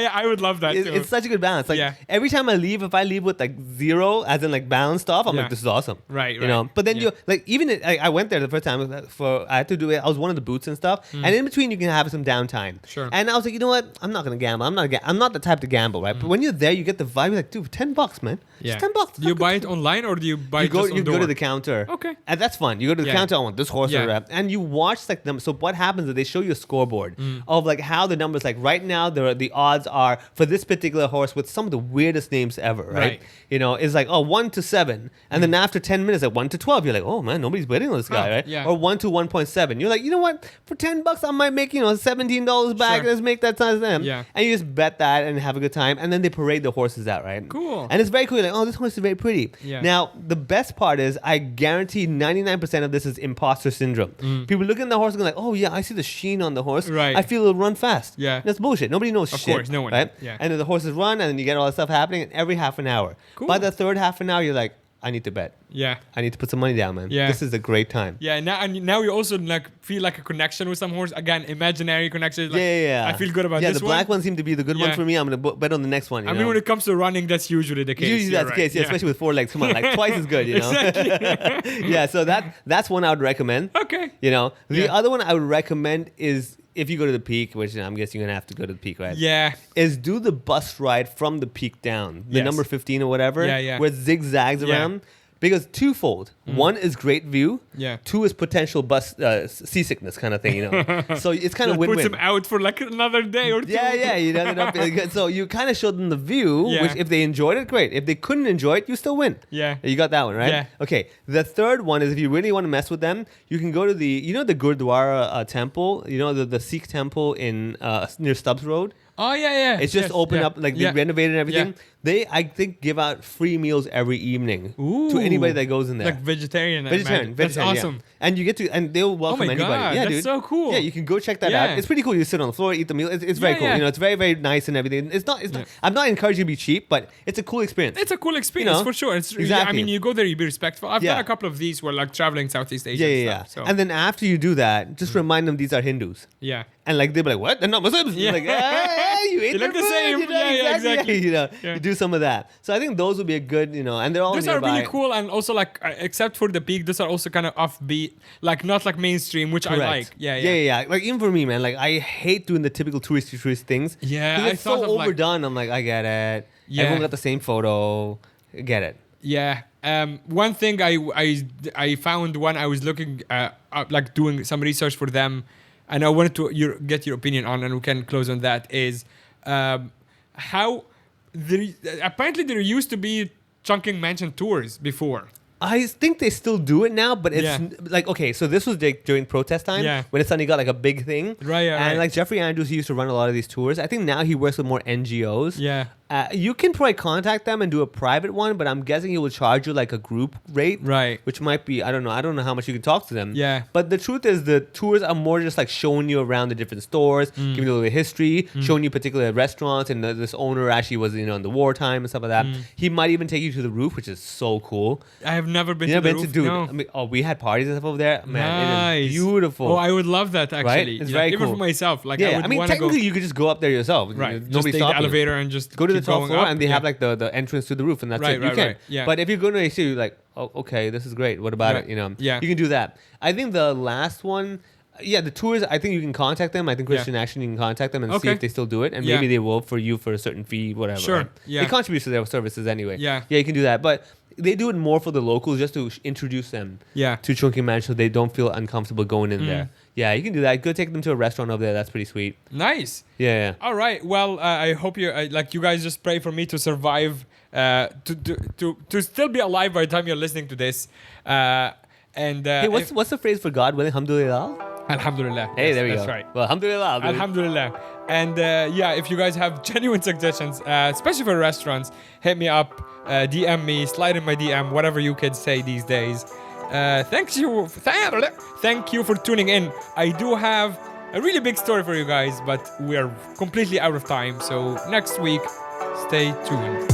Yeah, I would love that too. It's such a good balance. Like every time I leave, if I leave with like 0, as in like balanced off, I'm like, this is awesome. Right. You know. But then you like even I went there the first time I had to do it. I was one of the booths and stuff, and in between you can have some downtime. Sure. And I was like, you know what? I'm not gonna gamble. I'm not the type to gamble, right? But when you're there, you get the vibe. You're like, dude, $10, man. Yeah. It's $10. Do you buy it online or do you buy You it go, just on you door? go to the counter. Okay. And that's fun. You go to the counter, I want this horse or that. And you watch like them. So what happens is they show you a scoreboard of like how the numbers, like right now, the odds are for this particular horse with some of the weirdest names ever, right? You know, it's like, 1 to 7. And then after 10 minutes, like 1 to 12, you're like, oh man, nobody's betting on this guy, right? Yeah. Or 1 to 1.7. You're like, you know what? For $10, I might make, $17 back. Sure. Let's make that times them. Yeah. And you just bet that and have a good time. And then they parade the horses out, right? Cool. And it's very cool. Like, oh, this horse is very pretty. Yeah. Now, the best part is I guarantee 99% of this is imposter syndrome. People look at the horse and go like, oh yeah, I see the sheen on the horse. Right. I feel it'll run fast. Yeah. That's bullshit. Nobody knows shit. Of course, no one. Right? Yeah. And then the horses run and then you get all that stuff happening every half an hour. Cool. By the third half an hour, you're like, I need to bet. Yeah. I need to put some money down, man. Yeah. This is a great time. Yeah, now you also like feel like a connection with some horse. Again, imaginary connection. Like, Yeah. I feel good about this this the one. black ones seem to be the good one for me. I'm going to bet on the next one. I mean, when it comes to running, that's usually the case. Usually that's the case, especially with 4 legs. Come on, like twice as good, Exactly. Yeah, so that's one I would recommend. Okay. The other one I would recommend is if you go to the peak, which I'm guessing you're going to have to go to the peak, right? Yeah. Is do the bus ride from the peak down, the Yes. number 15 or whatever, Yeah. where it zigzags around. Because twofold. One is great view. Yeah. 2 is potential bus seasickness kind of thing, So it's kind of That win-win. puts them out for like another day or two. Yeah, you ended up feeling good. So you kind of showed them the view, Yeah. which if they enjoyed it, great. If they couldn't enjoy it, you still win. Yeah. You got that one, right? Yeah. Okay. The third one is if you really want to mess with them, you can go to the Gurdwara temple, the Sikh temple in near Stubbs Road. Oh, yeah. It's just opened up, like they renovated and everything. Yeah. They, I think, give out free meals every evening Ooh. to anybody that goes in there. Like vegetarian. Vegetarian, That's awesome. Yeah. And you get to, and they'll welcome my anybody. God, Yeah, that's dude. so cool. Yeah, you can go check that Yeah. out. It's pretty cool. You sit on the floor, eat the meal. It's very cool. Yeah. It's very, very nice and everything. It's not. I'm not encouraging you to be cheap, but it's a cool experience. It's a cool experience for sure. It's exactly. I mean, you go there, you be respectful. I've done a couple of these where like traveling Southeast Asia. Yeah. And stuff, so. And then after you do that, just remind them these are Hindus. Yeah. And like they'll be like, what? They're not Muslims. Yeah. Like, hey, you ate They their look the food, same. Yeah, exactly. You do some of that. So I think those would be a good, and they're all Those nearby. are really cool, and also like except for the peak, those are also kind of offbeat, like not like mainstream, which I like. Yeah. Like even for me, man, like I hate doing the typical touristy things. Yeah, 'Cause it's so overdone. I'm like, I get it. Yeah. Everyone got the same photo. I get it. Yeah. One thing I found when I was looking like doing some research for them, and I wanted to get your opinion on, and we can close on that, is how apparently there used to be Chungking Mansion tours before. I think they still do it now, but it's like, okay, so this was during protest time when it suddenly got like a big thing. Right. And like Jeffrey Andrews, he used to run a lot of these tours. I think now he works with more NGOs. Yeah. You can probably contact them and do a private one, but I'm guessing he will charge you like a group rate. Right. Which might be, I don't know how much you can talk to them. Yeah. But the truth is the tours are more just like showing you around the different stores, giving you a little bit of history, showing you particular restaurants, and this owner actually was, in the wartime and stuff like that. He might even take you to the roof, which is so cool. I have never been You to the never been roof. to, dude. No. I mean, we had parties and stuff over there. Man, Nice. it is beautiful. Oh, I would love that actually. Right? It's very even cool. for myself. Like, Yeah, I would mean, wanna technically go, you could just go up there yourself. right. Just Nobody take the stopping you. elevator and just Go to the keep top going floor, up. and they have like the entrance to the roof, and that's Right, it. You right, can. right. Yeah. But if you're going to AC, you're like, oh, okay, this is great. What about Right. it? Yeah. You can do that. I think the last one, the tours, I think you can contact them. I think Christian Action, you can contact them and see Okay. if they still do it, and Yeah. maybe they will for you for a certain fee, whatever. Sure. Right? Yeah. It contributes to their services anyway. Yeah. Yeah, you can do that. But they do it more for the locals just to introduce them Yeah. to Chungking Mansion so they don't feel uncomfortable going in there. Yeah, you can do that. Go take them to a restaurant over there. That's pretty sweet. Nice. Yeah. All right. Well, I hope you like you guys just pray for me to survive, to still be alive by the time you're listening to this. Hey, what's the phrase for God willing? Alhamdulillah. Alhamdulillah. Hey, Yes, there we go. That's right. Well, alhamdulillah. Dude. Alhamdulillah. And if you guys have genuine suggestions, especially for restaurants, hit me up, DM me, slide in my DM, whatever you kids say these days. Thank you for tuning in. I do have a really big story for you guys, but we are completely out of time. So next week, stay tuned.